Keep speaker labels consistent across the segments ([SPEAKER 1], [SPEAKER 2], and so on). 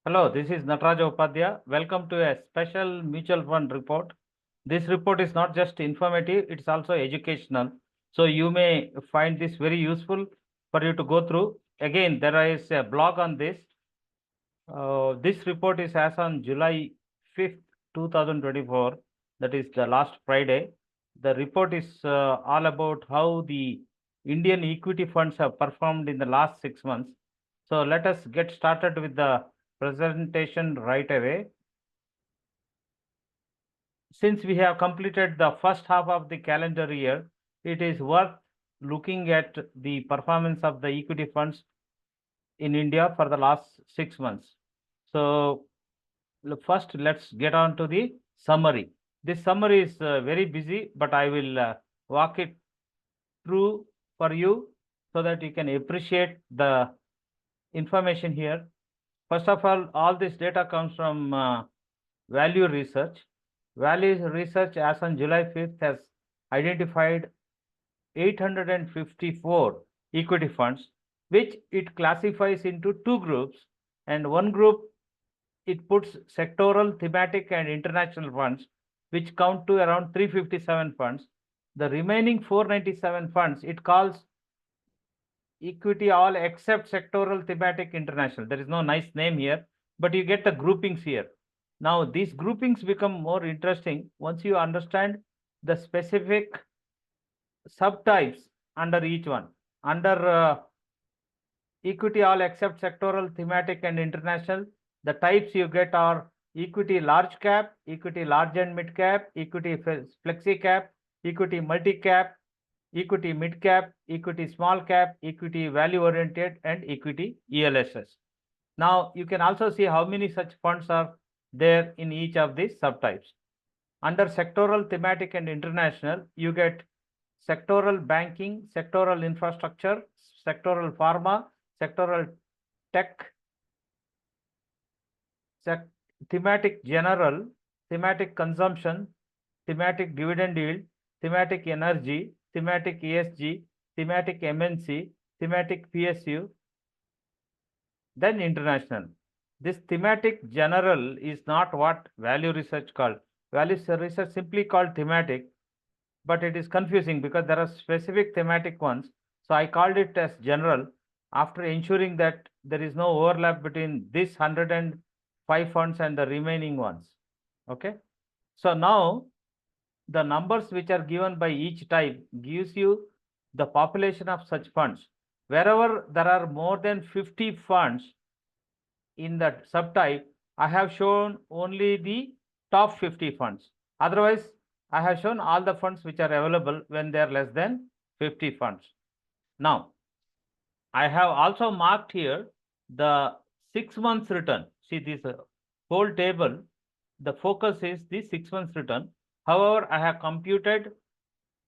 [SPEAKER 1] Hello, this is Nataraj Upadhyaya. Welcome to a special mutual fund report. This report is not just informative, it's also educational. So you may find this very useful for you to go through. Again, there is a blog on this. This report is as on July 5th, 2024. That is the last Friday. The report is all about how the Indian equity funds have performed in the last 6 months. So let us get started with the presentation right away. Since we have completed the first half of the calendar year, it is worth looking at the performance of the equity funds in India for the last 6 months. So first, let's get on to the summary. This summary is very busy, but I will walk it through for you so that you can appreciate the information here. First of all this data comes from Value Research. Value Research, as on July 5th, has identified 854 equity funds, which it classifies into two groups. And one group, it puts sectoral, thematic, and international funds, which count to around 357 funds. The remaining 497 funds, it calls equity all except sectoral, thematic, international. There is no nice name here, but you get the groupings here. Now, these groupings become more interesting once you understand the specific subtypes under each one. Under equity all except sectoral, thematic, and international, the types you get are equity large cap, equity large and mid cap, equity flexi cap, equity multi cap, equity mid cap, equity small cap, equity value oriented, and equity ELSS. Now you can also see how many such funds are there in each of these subtypes. Under sectoral, thematic, and international, you get sectoral banking, sectoral infrastructure, sectoral pharma, sectoral tech, thematic general, thematic consumption, thematic dividend yield, thematic energy, thematic ESG, thematic MNC, thematic PSU, then international. This thematic general is not what Value Research called. Value Research simply called thematic, but it is confusing because there are specific thematic ones. So I called it as general after ensuring that there is no overlap between this 105 funds and the remaining ones. Okay. So now the numbers which are given by each type gives you the population of such funds. Wherever there are more than 50 funds in that subtype, I have shown only the top 50 funds. Otherwise, I have shown all the funds which are available when they are less than 50 funds. Now, I have also marked here the 6 months return. See this whole table, the focus is the 6 months return. However, I have computed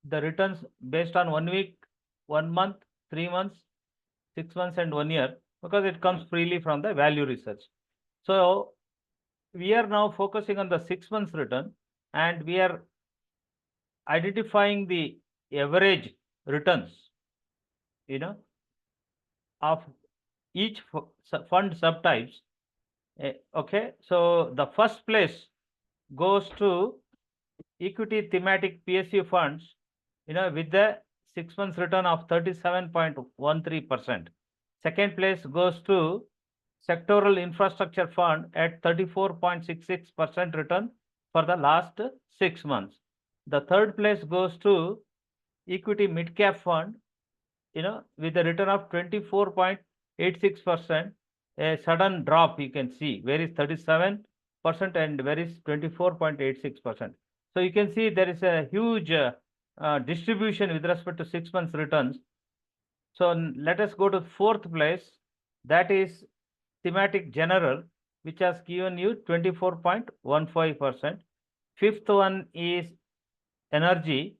[SPEAKER 1] the returns based on 1 week, 1 month, 3 months, 6 months, and 1 year, because it comes freely from the Value Research. So we are now focusing on the 6 months return, and we are identifying the average returns, of each fund subtypes. Okay, so the first place goes to equity thematic PSU funds, with the 6 months return of 37.13%. Second place goes to sectoral infrastructure fund at 34.66% return for the last 6 months. The third place goes to equity mid cap fund, with a return of 24.86%. A sudden drop you can see, where is 37% and where is 24.86%. So you can see there is a huge distribution with respect to 6 months returns. So let us go to fourth place, that is thematic general, which has given you 24.15%. Fifth one is energy,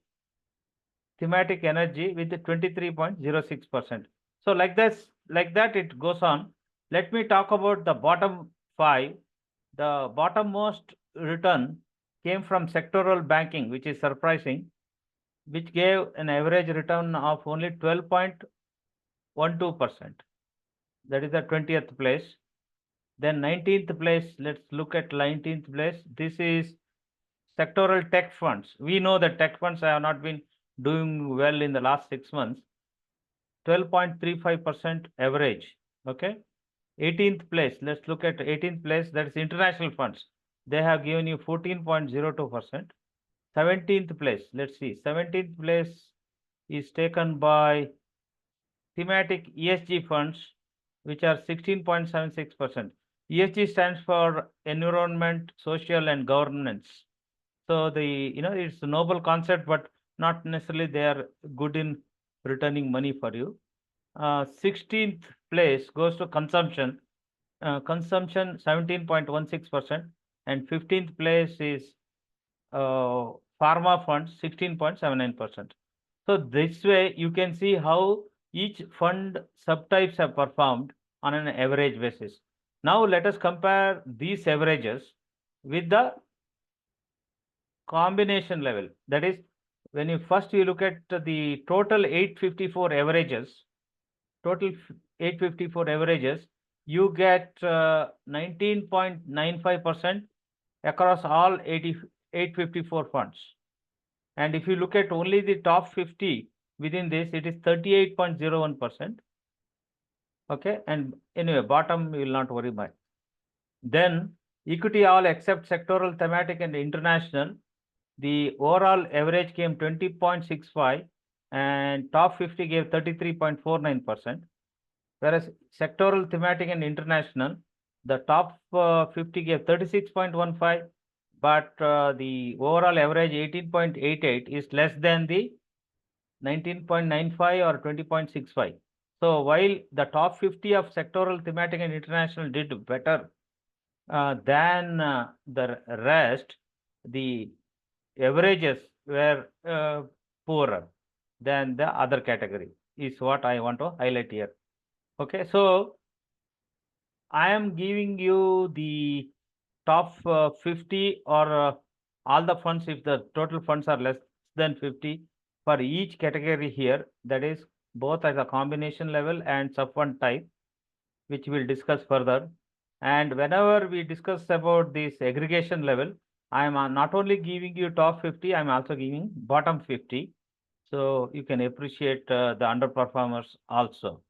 [SPEAKER 1] thematic energy, with 23.06%. So like that it goes on. Let me talk about the bottom 5. The bottommost return came from sectoral banking, which is surprising, which gave an average return of only 12.12%. That is the 20th place. Then 19th place, let's look at 19th place. This is sectoral tech funds. We know that tech funds have not been doing well in the last 6 months. 12.35% average. Okay. 18th place, let's look at 18th place, that is international funds. They have given you 14.02%. 17th place, let's see, 17th place is taken by thematic ESG funds, which are 16.76%. ESG stands for environment, social, and governance. So it's a noble concept, but not necessarily they are good in returning money for you. 16th place goes to consumption. Consumption 17.16%, and 15th place is pharma funds 16.79%. So this way you can see how each fund subtypes have performed on an average basis. Now let us compare these averages with the combination level. That is, when you look at the total 854 averages, you get 19.95% across all 854 funds. And if you look at only the top 50 within this, it is 38.01%. Okay, and anyway, bottom you will not worry about. Then equity all except sectoral, thematic, and international, the overall average came 20.65, and top 50 gave 33.49%. Whereas sectoral, thematic, and international, the top 50 gave 36.15, but the overall average 18.88 is less than the 19.95 or 20.65. So while the top 50 of sectoral, thematic, and international did better than the rest, the averages were poorer than the other category, is what I want to highlight here. Okay, so I am giving you the top 50 or all the funds if the total funds are less than 50 for each category here, that is both as a combination level and sub-fund type, which we'll discuss further. And whenever we discuss about this aggregation level, I am not only giving you top 50, I'm also giving bottom 50. So you can appreciate the underperformers also.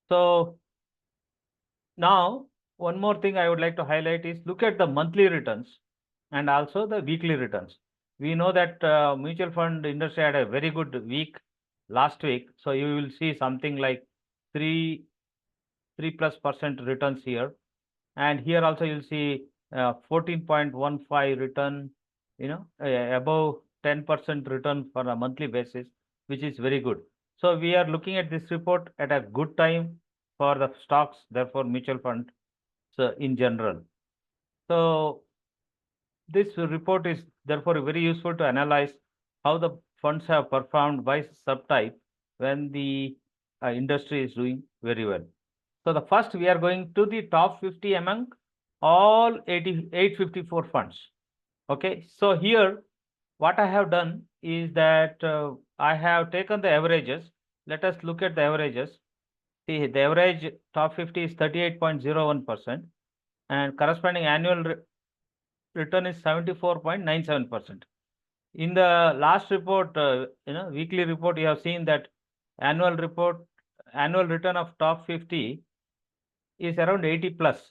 [SPEAKER 1] So now, one more thing I would like to highlight is look at the monthly returns and also the weekly returns. We know that mutual fund industry had a very good week last week. So you will see something like 3+ % returns here. And here also you'll see 14.15 return, above 10% return for a monthly basis, which is very good. So we are looking at this report at a good time for the stocks, therefore mutual fund, so in general. So this report is therefore very useful to analyze how the funds have performed by subtype when the industry is doing very well. So the first we are going to the top 50 among all 854 funds. Okay, so here what I have done is that I have taken the averages. Let us look at the averages. See, the average top 50 is 38.01%, and corresponding annual return is 74.97%. In the last report, weekly report, you have seen that annual return of top 50 is around 80+.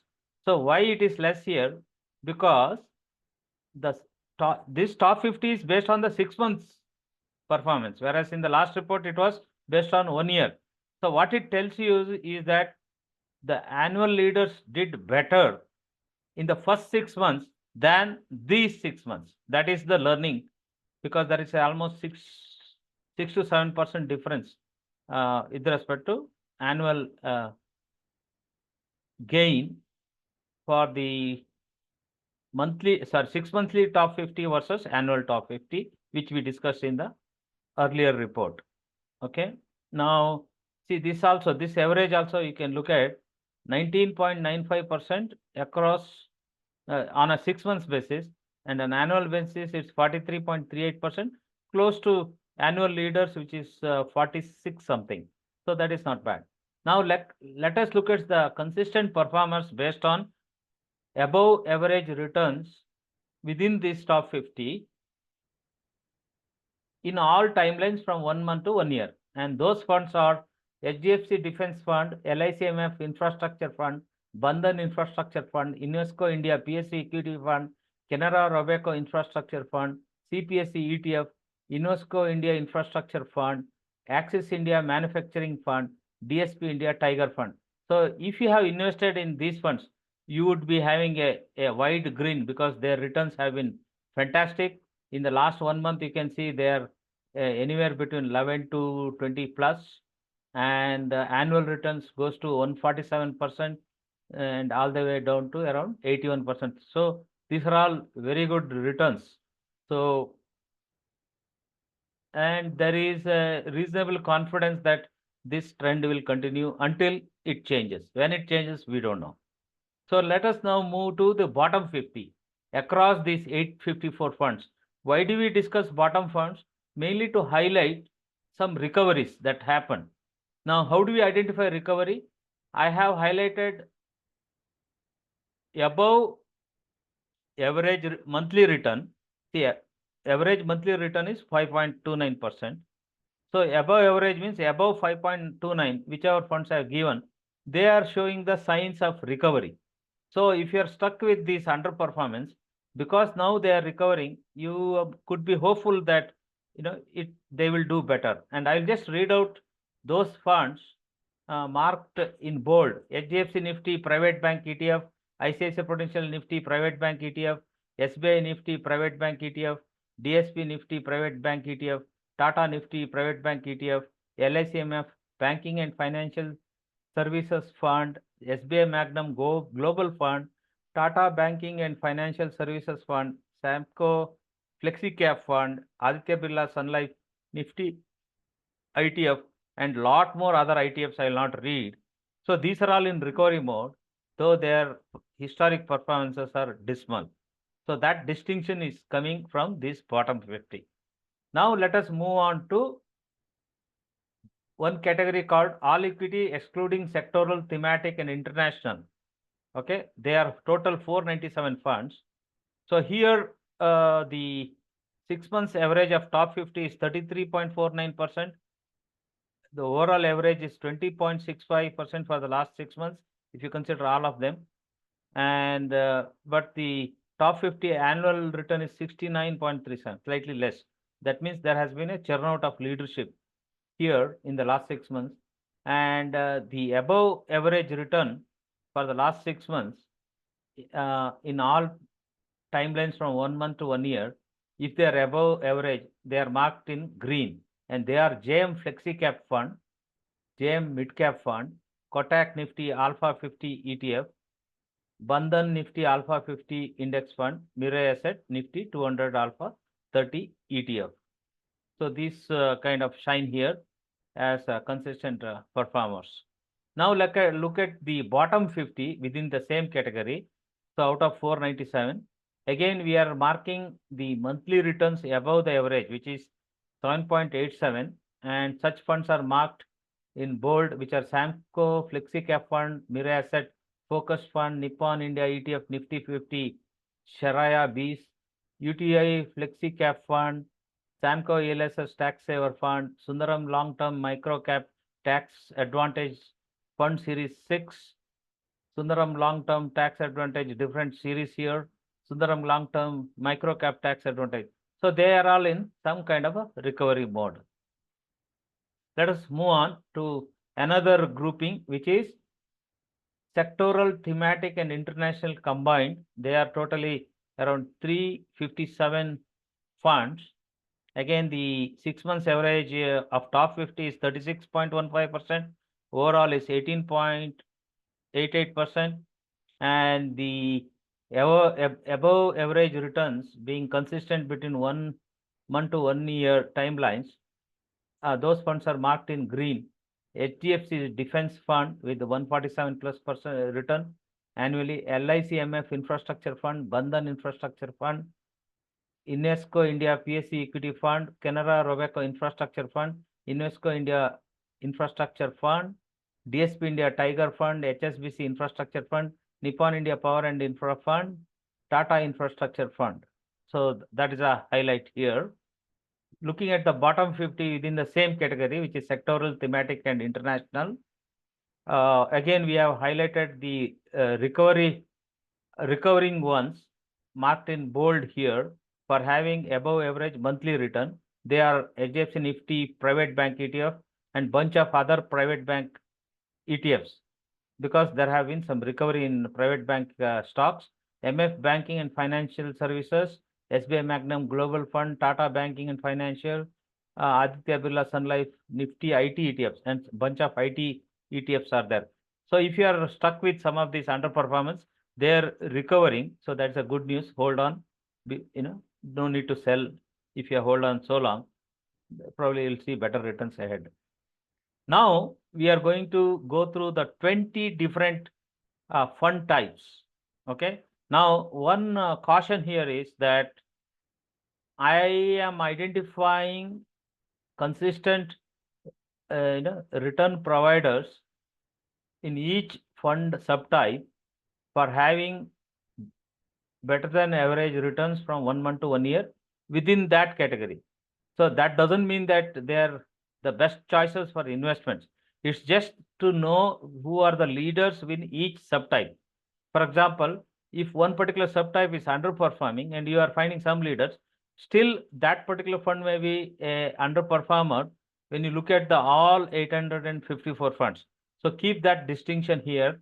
[SPEAKER 1] So why it is less here? Because this top 50 is based on the 6 months performance, whereas in the last report it was based on 1 year. So what it tells you is that the annual leaders did better in the first 6 months than these 6 months. That is the learning, because there is almost 6 to 7% difference with respect to annual gain for the 6 monthly top 50 versus annual top 50, which we discussed in the earlier report. Okay, now see this average also you can look at 19.95% across on a 6 months basis, and an annual basis it's 43.38%, close to annual leaders, which is 46 something. So that is not bad. Now let us look at the consistent performance based on above average returns within this top 50 in all timelines from 1 month to 1 year. And those funds are HDFC Defence Fund, LICMF Infrastructure Fund, Bandhan Infrastructure Fund, UNESCO India PSU Equity Fund, Canara Robeco Infrastructure Fund, CPSE ETF, UNESCO India Infrastructure Fund, Axis India Manufacturing Fund, DSP India Tiger Fund. So if you have invested in these funds, you would be having a wide grin because their returns have been fantastic. In the last 1 month, you can see they are anywhere between 11 to 20 plus, and annual returns goes to 147% and all the way down to around 81%. So these are all very good returns. So, and there is a reasonable confidence that this trend will continue until it changes. When it changes, we don't know. So let us now move to the bottom 50 across these 854 funds. Why do we discuss bottom funds? Mainly to highlight some recoveries that happen. Now, how do we identify recovery? I have highlighted above average monthly return. See, average monthly return is 5.29%. So above average means above 5.29, whichever funds I have given, they are showing the signs of recovery. So if you are stuck with this underperformance, because now they are recovering, you could be hopeful that they will do better. And I'll just read out those funds marked in bold: HDFC Nifty Private Bank ETF, ICICI Prudential Nifty Private Bank ETF, SBI Nifty Private Bank ETF, DSP Nifty Private Bank ETF, Tata Nifty Private Bank ETF, LICMF Banking and Financial Services Fund, SBI Magnum Global Fund, Tata Banking and Financial Services Fund, Samco Flexi Cap Fund, Aditya Birla Sun Life Nifty ITF, and lot more other ITFs I will not read. So these are all in recovery mode, though their historic performances are dismal. So that distinction is coming from this bottom 50. Now let us move on to one category called all equity excluding sectoral, thematic, and international. Okay, they are total 497 funds. So here the 6 months average of top 50 is 33.49%. The overall average is 20.65% for the last 6 months, if you consider all of them. And but the top 50 annual return is 69.37, slightly less. That means there has been a churn out of leadership here in the last 6 months. And the above average return for the last 6 months in all timelines from 1 month to 1 year, if they are above average, they are marked in green, and they are JM Flexi Cap Fund, JM Mid Cap Fund, Kotak Nifty Alpha 50 ETF, Bandhan Nifty Alpha 50 Index Fund, Mirae Asset Nifty 200 Alpha 30 ETF. So these kind of shine here as consistent performers. Now look at the bottom 50 within the same category. So out of 497, again we are marking the monthly returns above the average, which is 7.87, and such funds are marked in bold, which are Samco Flexi Cap Fund, Mirae Asset Focus Fund, Nippon India ETF Nifty 50, Sharaya Bees, UTI Flexi Cap Fund, Samco ELSS Tax Saver Fund, Sundaram Long Term Micro Cap Tax Advantage Fund Series 6, Sundaram Long Term Tax Advantage, different series here, Sundaram Long Term Micro Cap Tax Advantage. So they are all in some kind of a recovery mode. Let us move on to another grouping, which is sectoral, thematic, and international combined. They are totally around 357 funds. Again, the 6 months average of top 50 is 36.15%. Overall is 18.88%. And the above average returns being consistent between 1 month to 1 year timelines, those funds are marked in green. HDFC Defence Fund with 147+ % return annually, LICMF Infrastructure Fund, Bandhan Infrastructure Fund, UNESCO India PSU Equity Fund, Canara Robeco Infrastructure Fund, UNESCO India Infrastructure Fund, DSP India Tiger Fund, HSBC Infrastructure Fund, Nippon India Power and Infra Fund, Tata Infrastructure Fund. So that is a highlight here. Looking at the bottom 50 within the same category, which is sectoral, thematic, and international. Again, we have highlighted the recovering ones marked in bold here for having above average monthly return. They are HDFC Nifty private bank ETF and bunch of other private bank ETFs, because there have been some recovery in private bank stocks, MF Banking and Financial Services, SBI Magnum Global Fund, Tata Banking and Financial, Aditya Birla Sun Life, Nifty IT ETFs, and bunch of IT ETFs are there. So if you are stuck with some of these underperformance, they are recovering. So that's a good news. Hold on. No need to sell if you hold on so long. Probably you'll see better returns ahead. Now we are going to go through the 20 different fund types. Okay. Now one caution here is that I am identifying consistent return providers in each fund subtype for having better than average returns from 1 month to 1 year within that category. So that doesn't mean that they're the best choices for investments. It's just to know who are the leaders within each subtype. For example, if one particular subtype is underperforming and you are finding some leaders, still that particular fund may be a underperformer when you look at the all 854 funds. So keep that distinction here.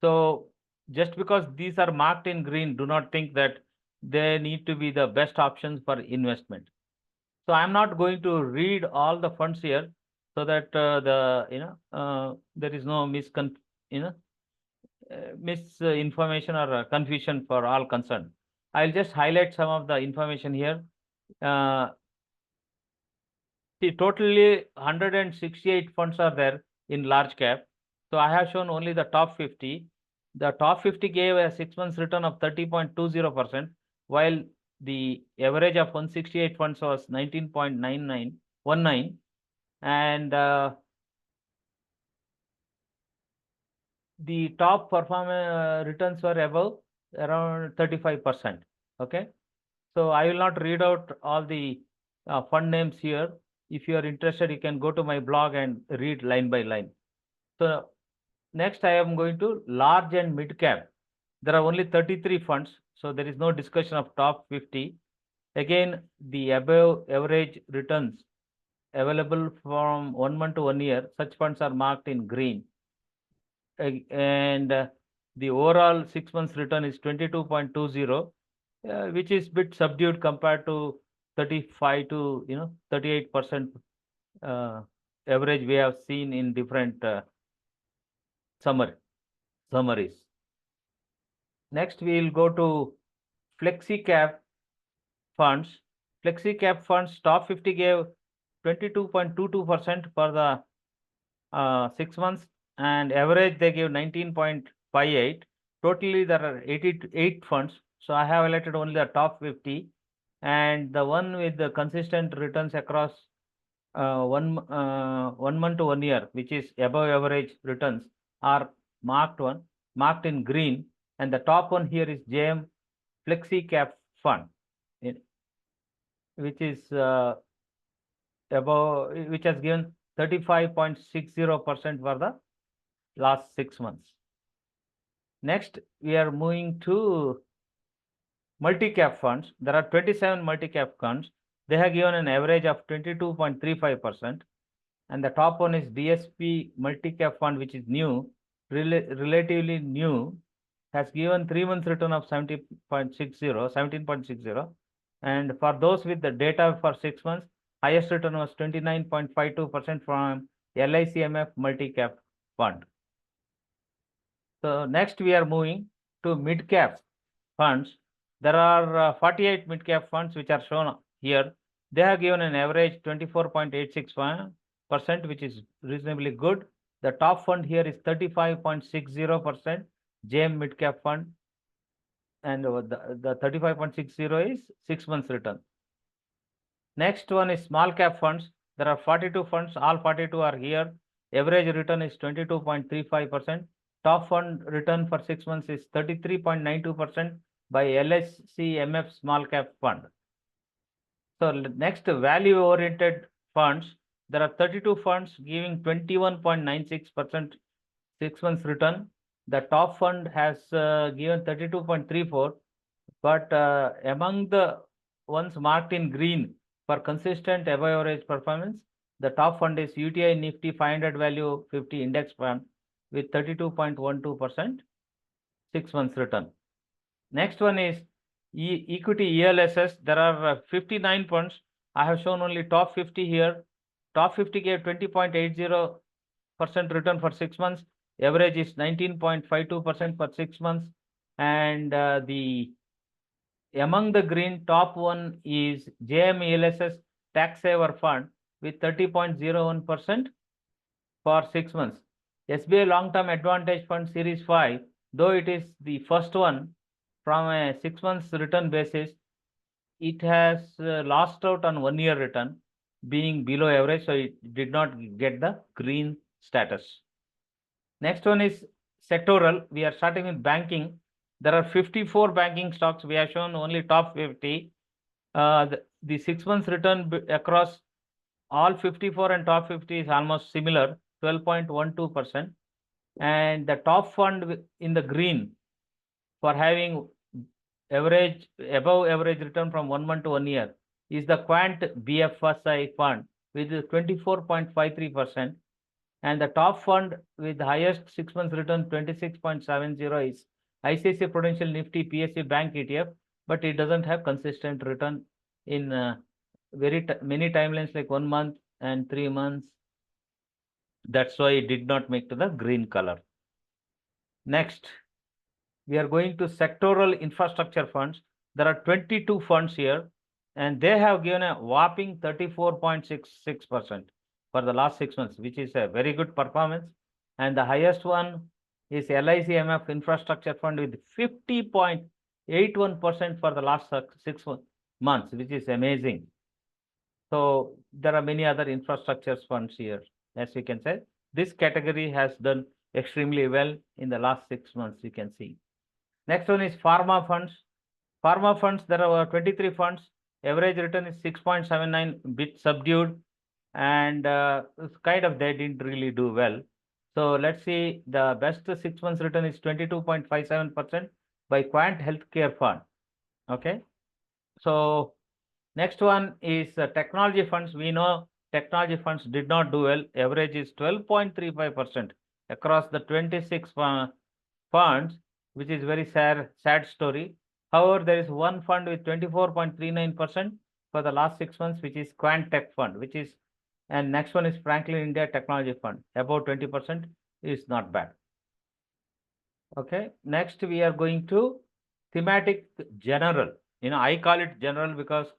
[SPEAKER 1] So just because these are marked in green, do not think that they need to be the best options for investment. So I'm not going to read all the funds here so that there is no misinformation or confusion for all concerned. I'll just highlight some of the information here. See, totally 168 funds are there in large cap. So I have shown only the top 50. The top 50 gave a 6 months return of 30.20%, while the average of 168 funds was 19.9919, and the top performance returns were above around 35%. Okay, so I will not read out all the fund names here. If you are interested, you can go to my blog and read line by line. So next, I am going to large and mid cap. There are only 33 funds, so there is no discussion of top 50. Again, the above average returns available from 1 month to 1 year, such funds are marked in green. And the overall 6 months return is 22.20, which is bit subdued compared to 35 to 38% average we have seen in different summaries. Next, we will go to flexi cap funds. Flexi cap funds top 50 gave 22.22% for the 6 months, and average they gave 19.58. Totally there are 88 funds. So I have highlighted only the top 50, and the one with the consistent returns across 1 month to 1 year, which is above average returns, are marked in green, and the top one here is JM Flexi Cap Fund, which is which has given 35.60% for the last 6 months. Next, we are moving to multi-cap funds. There are 27 multi-cap funds. They have given an average of 22.35%. And the top one is DSP multi-cap fund, which is new, relatively new, has given 3 months return of 17.60. And for those with the data for 6 months, highest return was 29.52% from LICMF multi-cap fund. So next we are moving to mid-cap funds. There are 48 mid-cap funds which are shown here. They have given an average 24.86%, which is reasonably good. The top fund here is 35.60%, JM mid-cap fund, and the 35.60 is 6 months return. Next one is small cap funds. There are 42 funds. All 42 are here. Average return is 22.35%. top fund return for 6 months is 33.92% by LSC MF Small Cap Fund. So next, value oriented funds. There are 32 funds giving 21.96% 6 months return. The top fund has given 32.34, but among the ones marked in green for consistent above average performance, the top fund is UTI Nifty 500 Value 50 Index Fund with 32.12% 6 months return. Next one is equity ELSS. There are 59 funds. I have shown only top 50 here. Top 50 gave 20.80% return for 6 months. Average is 19.52% for 6 months. And among the green, top one is JM ELSS Tax Saver Fund with 30.01% for 6 months. SBI Long Term Advantage Fund Series 5, though it is the first one from a 6 months return basis, it has lost out on 1 year return being below average, so it did not get the green status. Next one is sectoral. We are starting with banking. There are 54 banking stocks. We have shown only top 50. The 6 months return across all 54 and top 50 is almost similar, 12.12%. And the top fund in the green for having average above average return from 1 month to 1 year is the Quant BFSI fund with 24.53%. And the top fund with the highest 6 months return 26.70 is ICICI Prudential Nifty PSU Bank ETF, but it doesn't have consistent return in many timelines like 1 month and 3 months. That's why it did not make to the green color. Next, we are going to sectoral infrastructure funds. There are 22 funds here, and they have given a whopping 34.66% for the last 6 months, which is a very good performance. And the highest one is LIC MF Infrastructure Fund with 50.81% for the last 6 months, which is amazing. So there are many other infrastructure funds here. As you can say, this category has done extremely well in the last 6 months, you can see. Next one is pharma funds. Pharma funds, there are 23 funds. Average return is 6.79, bit subdued, and kind of they didn't really do well. So let's see, the best 6 months return is 22.57% by Quant Healthcare Fund. Okay. So next one is technology funds. We know technology funds did not do well. Average is 12.35% across the 26 funds, which is very sad story. However, there is one fund with 24.39% for the last 6 months, which is Quant Tech Fund, which is, and next one is Franklin India Technology Fund. About 20% is not bad. Okay. Next, we are going to thematic general. I call it general because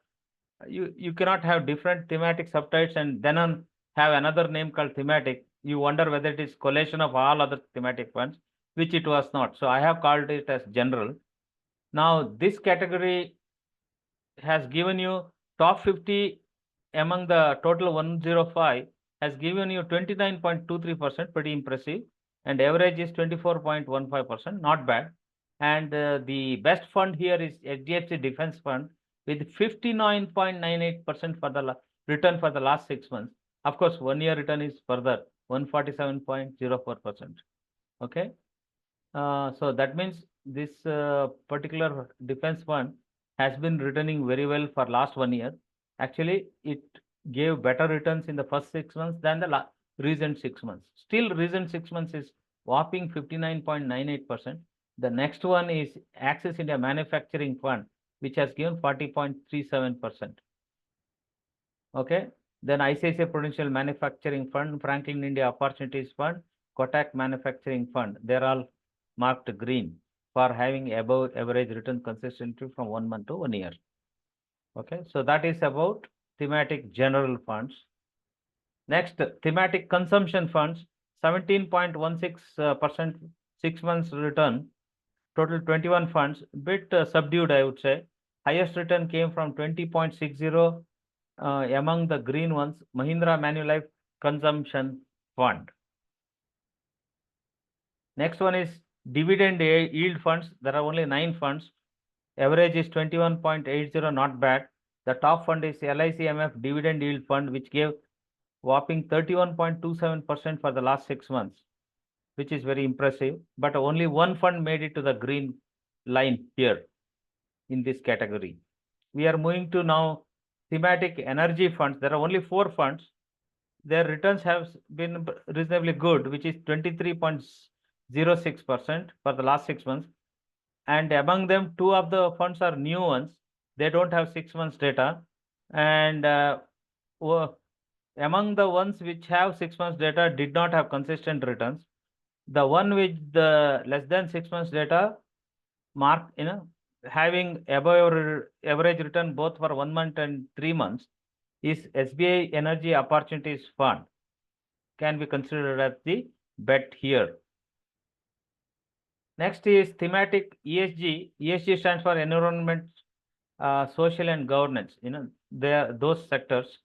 [SPEAKER 1] you cannot have different thematic subtypes and then have another name called thematic. You wonder whether it is collation of all other thematic funds, which it was not. So I have called it as general. Now this category has given you top 50 among the total 105 has given you 29.23%, pretty impressive, and average is 24.15%, not bad. And the best fund here is HDFC Defense Fund with 59.98% for the return for the last 6 months. Of course, 1 year return is further 147.04%. Okay. So that means this particular defense fund has been returning very well for last 1 year. Actually, it gave better returns in the first 6 months than the recent 6 months. Still, recent 6 months is whopping 59.98%. The next one is Axis India Manufacturing Fund, which has given 40.37%. Okay. Then ICICI Prudential Manufacturing Fund, Franklin India Opportunities Fund, Kotak Manufacturing Fund. They're all marked green for having above average return consistently from 1 month to 1 year. Okay. So that is about thematic general funds. Next, thematic consumption funds, 17.16% 6 months return. Total 21 funds, bit subdued, I would say. Highest return came from 20.60 among the green ones, Mahindra Manulife Consumption Fund. Next one is dividend yield funds. There are only 9 funds. Average is 21.80, not bad. The top fund is LICMF Dividend Yield Fund, which gave whopping 31.27% for the last 6 months, which is very impressive. But only one fund made it to the green line here in this category. We are moving to now thematic energy funds. There are only 4 funds. Their returns have been reasonably good, which is 23.06% for the last 6 months. And among them, 2 of the funds are new ones. They don't have 6 months data. And among the ones which have 6 months data did not have consistent returns. The one with the less than 6 months data mark, having above average return both for 1 month and 3 months is SBI Energy Opportunities Fund. Can be considered as the bet here. Next is thematic ESG. ESG stands for environment, social and governance. Those sectors.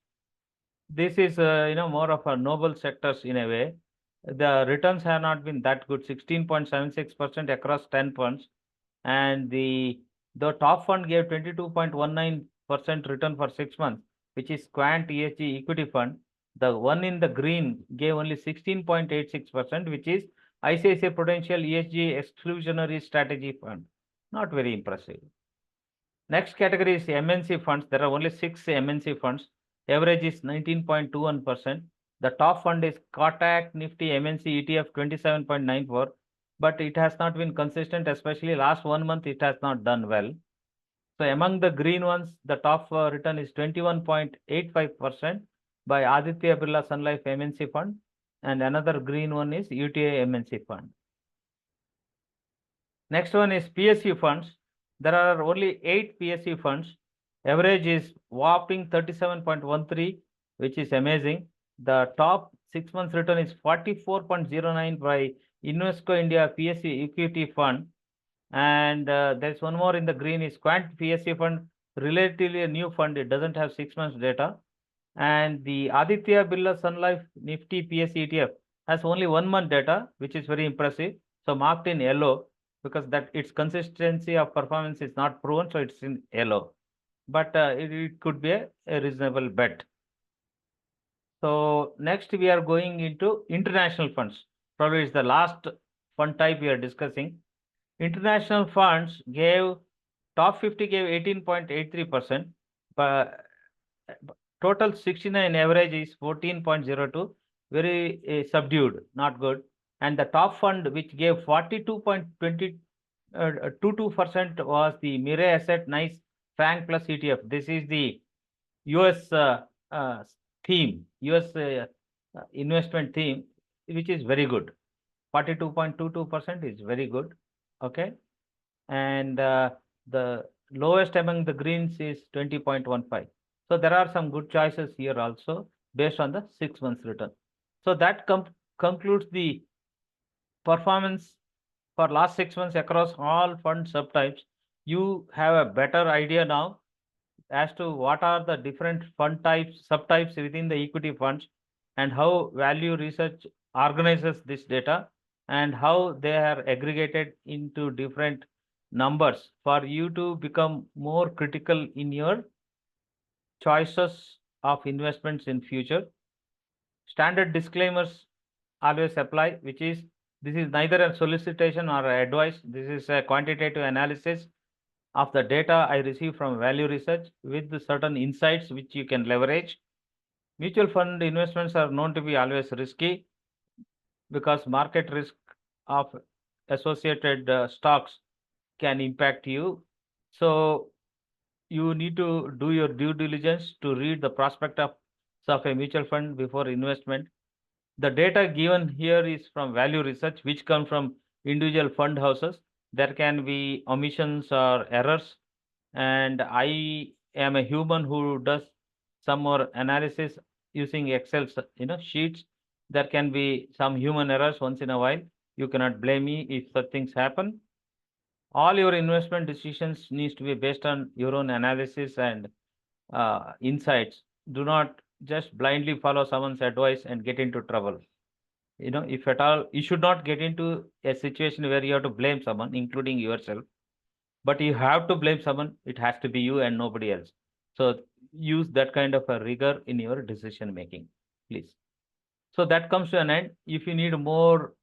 [SPEAKER 1] This is more of a noble sectors in a way. The returns have not been that good, 16.76% across 10 funds, and the top fund gave 22.19% return for 6 months, which is Quant ESG Equity Fund. The one in the green gave only 16.86%, which is ICICI Prudential ESG Exclusionary Strategy Fund. Not very impressive. Next category is MNC funds. There are only 6 MNC funds. Average is 19.21%. The top fund is Kotak Nifty MNC ETF 27.94, but it has not been consistent, especially last 1 month it has not done well. So among the green ones, the top return is 21.85% by Aditya Birla Sun Life MNC Fund, and another green one is UTI MNC Fund. Next one is PSU funds. There are only 8 PSU funds. Average is whopping 37.13, which is amazing. The top 6 months return is 44.09 by Invesco India PSU Equity Fund. And there's one more in the green is Quant PSU Fund, relatively a new fund. It doesn't have 6 months data. And the Aditya Birla Sun Life Nifty PSU ETF has only 1 month data, which is very impressive. So marked in yellow, because that its consistency of performance is not proven, so it's in yellow. But it could be a reasonable bet. So next we are going into international funds. Probably it's the last fund type we are discussing. International funds gave, top 50 gave 18.83%, but total 69 average is 14.02, very subdued, not good. And the top fund which gave 42.22% was the Mirae Asset Nice Frank Plus ETF. This is the US theme, US investment theme, which is very good. 42.22% is very good. Okay. And the lowest among the greens is 20.15. So there are some good choices here also based on the 6 months return. So that concludes the performance for last 6 months across all fund subtypes. You have a better idea now as to what are the different fund types, subtypes within the equity funds, and how Value Research organizes this data, and how they are aggregated into different numbers for you to become more critical in your choices of investments in future. Standard disclaimers always apply, which is this is neither a solicitation or advice. This is a quantitative analysis of the data I receive from Value Research with certain insights which you can leverage. Mutual fund investments are known to be always risky because market risk of associated stocks can impact you. So you need to do your due diligence to read the prospectus of a mutual fund before investment. The data given here is from Value Research, which come from individual fund houses. There can be omissions or errors, and I am a human who does some more analysis using Excel sheets. There can be some human errors once in a while. You cannot blame me if such things happen. All your investment decisions needs to be based on your own analysis and insights. Do not just blindly follow someone's advice and get into trouble. If at all, you should not get into a situation where you have to blame someone, including yourself. But you have to blame someone, it has to be you and nobody else. So use that kind of a rigor in your decision making, please. So that comes to an end. If you need more,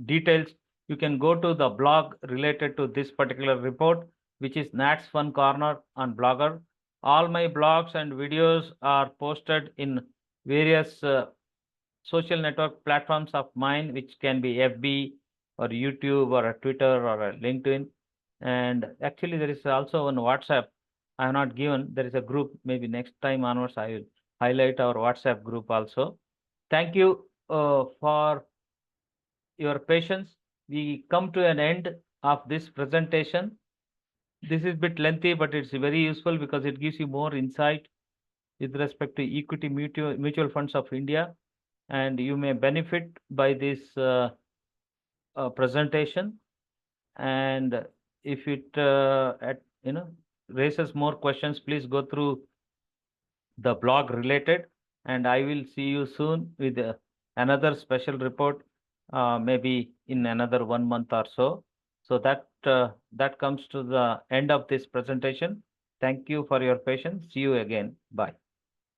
[SPEAKER 1] details, you can go to the blog related to this particular report, which is Nats Fun Corner on Blogger. All my blogs and videos are posted in various social network platforms of mine, which can be FB or YouTube or a Twitter or a LinkedIn. And actually, there is also on WhatsApp. I have not given. There is a group. Maybe next time onwards, I will highlight our WhatsApp group also. Thank you for your patience. We come to an end of this presentation. This is a bit lengthy, but it's very useful because it gives you more insight with respect to equity mutual funds of India, and you may benefit by this presentation. And if it raises more questions, please go through the blog related, and I will see you soon with another special report, maybe in another 1 month or so. So that comes to the end of this presentation. Thank you for your patience. See you again. Bye.